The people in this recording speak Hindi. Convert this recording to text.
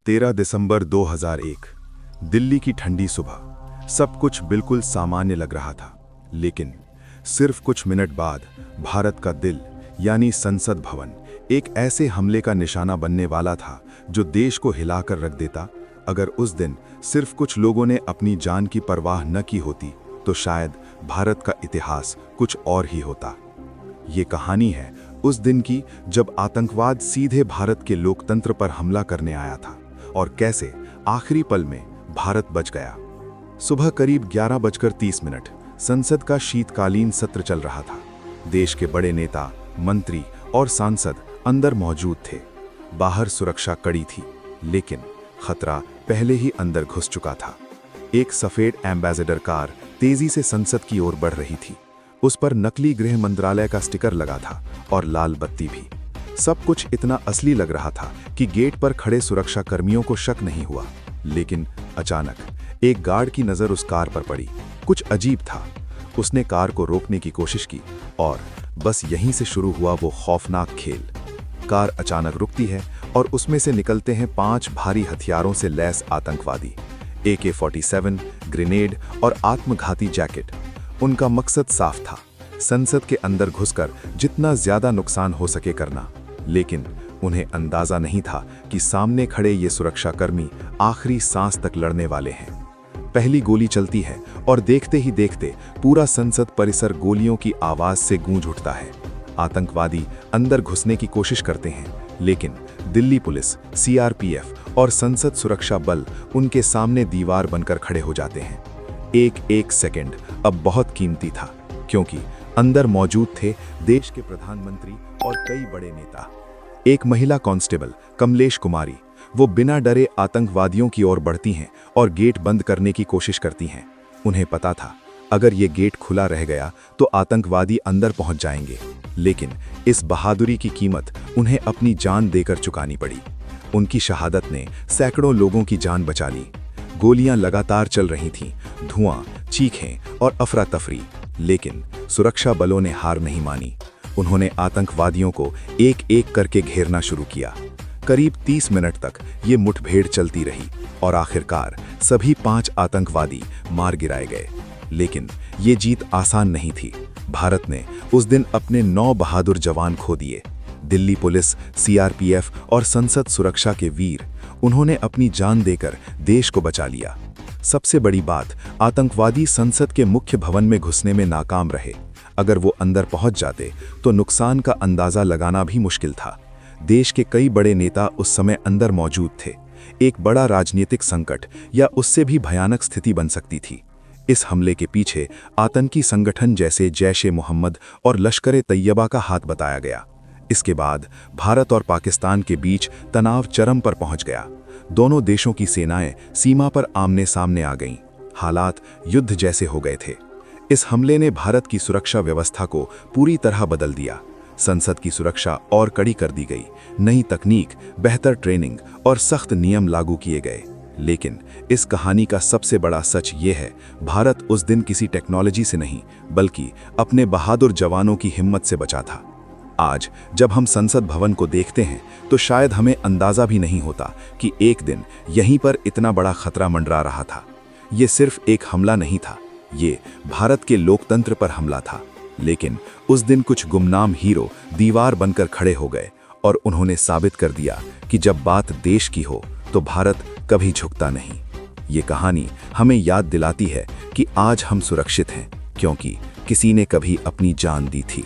13 दिसंबर 2001। दिल्ली की ठंडी सुबह। सब कुछ बिल्कुल सामान्य लग रहा था, लेकिन सिर्फ कुछ मिनट बाद भारत का दिल यानी संसद भवन एक ऐसे हमले का निशाना बनने वाला था जो देश को हिलाकर रख देता। अगर उस दिन सिर्फ कुछ लोगों ने अपनी जान की परवाह न की होती तो शायद भारत का इतिहास कुछ और ही होता। ये कहानी है उस दिन की जब आतंकवाद सीधे भारत के लोकतंत्र पर हमला करने आया था और कैसे आखिरी पल में भारत बच गया। सुबह करीब 11:30 संसद का शीतकालीन सत्र चल रहा था। देश के बड़े नेता, मंत्री और सांसद अंदर मौजूद थे। बाहर सुरक्षा कड़ी थी, लेकिन खतरा पहले ही अंदर घुस चुका था। एक सफेद एम्बेसडर कार तेजी से संसद की ओर बढ़ रही थी। उस पर नकली गृह मंत्रालय का स्टिकर लगा था और लाल बत्ती भी। सब कुछ इतना असली लग रहा था कि गेट पर खड़े सुरक्षा कर्मियों को शक नहीं हुआ। लेकिन अचानक एक गार्ड की नजर उस कार पर पड़ी। कुछ अजीब था। उसने कार को रोकने की कोशिश की और बस यहीं से शुरू हुआ वो खौफनाक खेल। कार अचानक रुकती है और उसमें से निकलते हैं 5 भारी हथियारों से लैस आतंकवादी। AK-47, ग्रेनेड और आत्मघाती जैकेट। उनका मकसद साफ था, संसद के अंदर घुसकर जितना ज्यादा नुकसान हो सके करना। लेकिन उन्हें अंदाजा नहीं था कि सामने खड़े ये सुरक्षाकर्मी आखिरी सांस तक लड़ने वाले हैं। पहली गोली चलती है और देखते ही देखते पूरा संसद परिसर गोलियों की आवाज से गूंज उठता है। आतंकवादी अंदर घुसने की कोशिश करते हैं, लेकिन दिल्ली पुलिस, CRPF और संसद सुरक्षा बल उनके सामने दीवार बनकर खड़े हो जाते हैं। एक सेकंड अब बहुत कीमती था, क्योंकि अंदर मौजूद थे देश के प्रधानमंत्री और कई बड़े नेता। एक महिला कांस्टेबल, कमलेश कुमारी, वो बिना डरे आतंकवादियों की ओर बढ़ती हैं और गेट बंद करने की कोशिश करती हैं। उन्हें पता था अगर ये गेट खुला रह गया तो आतंकवादी अंदर पहुंच जाएंगे, लेकिन इस बहादुरी की कीमत उन्हें अपनी जान देकर चुकानी पड़ी। उनकी शहादत ने सैकड़ों लोगों की जान बचा ली। गोलियां लगातार चल रही थीं, धुआं, चीखें और अफरा तफरी, लेकिन सुरक्षा बलों ने हार नहीं मानी। उन्होंने आतंकवादियों को एक एक करके घेरना शुरू किया। करीब 30 मिनट तक ये मुठभेड़ चलती रही और आखिरकार सभी 5 आतंकवादी मार गिराए गए। लेकिन ये जीत आसान नहीं थी। भारत ने उस दिन अपने 9 बहादुर जवान खो दिए। दिल्ली पुलिस, CRPF और संसद सुरक्षा के वीर, उन्होंने अपनी जान देकर देश को बचा लिया। सबसे बड़ी बात, आतंकवादी संसद के मुख्य भवन में घुसने में नाकाम रहे। अगर वो अंदर पहुंच जाते तो नुकसान का अंदाजा लगाना भी मुश्किल था। देश के कई बड़े नेता उस समय अंदर मौजूद थे। एक बड़ा राजनीतिक संकट या उससे भी भयानक स्थिति बन सकती थी। इस हमले के पीछे आतंकी संगठन जैसे जैश-ए-मोहम्मद और लश्कर-ए-तैयबा का हाथ बताया गया। इसके बाद भारत और पाकिस्तान के बीच तनाव चरम पर पहुंच गया। दोनों देशों की सेनाएं सीमा पर आमने सामने आ गईं। हालात युद्ध जैसे हो गए थे। इस हमले ने भारत की सुरक्षा व्यवस्था को पूरी तरह बदल दिया। संसद की सुरक्षा और कड़ी कर दी गई। नई तकनीक, बेहतर ट्रेनिंग और सख्त नियम लागू किए गए। लेकिन इस कहानी का सबसे बड़ा सच ये है, भारत उस दिन किसी टेक्नोलॉजी से नहीं, बल्कि अपने बहादुर जवानों की हिम्मत से बचा था। आज जब हम संसद भवन को देखते हैं तो शायद हमें अंदाजा भी नहीं होता कि एक दिन यहीं पर इतना बड़ा खतरा मंडरा रहा था। ये सिर्फ एक हमला नहीं था, ये भारत के लोकतंत्र पर हमला था। लेकिन उस दिन कुछ गुमनाम हीरो दीवार बनकर खड़े हो गए और उन्होंने साबित कर दिया कि जब बात देश की हो तो भारत कभी झुकता नहीं। ये कहानी हमें याद दिलाती है कि आज हम सुरक्षित हैं, क्योंकि किसी ने कभी अपनी जान दी थी।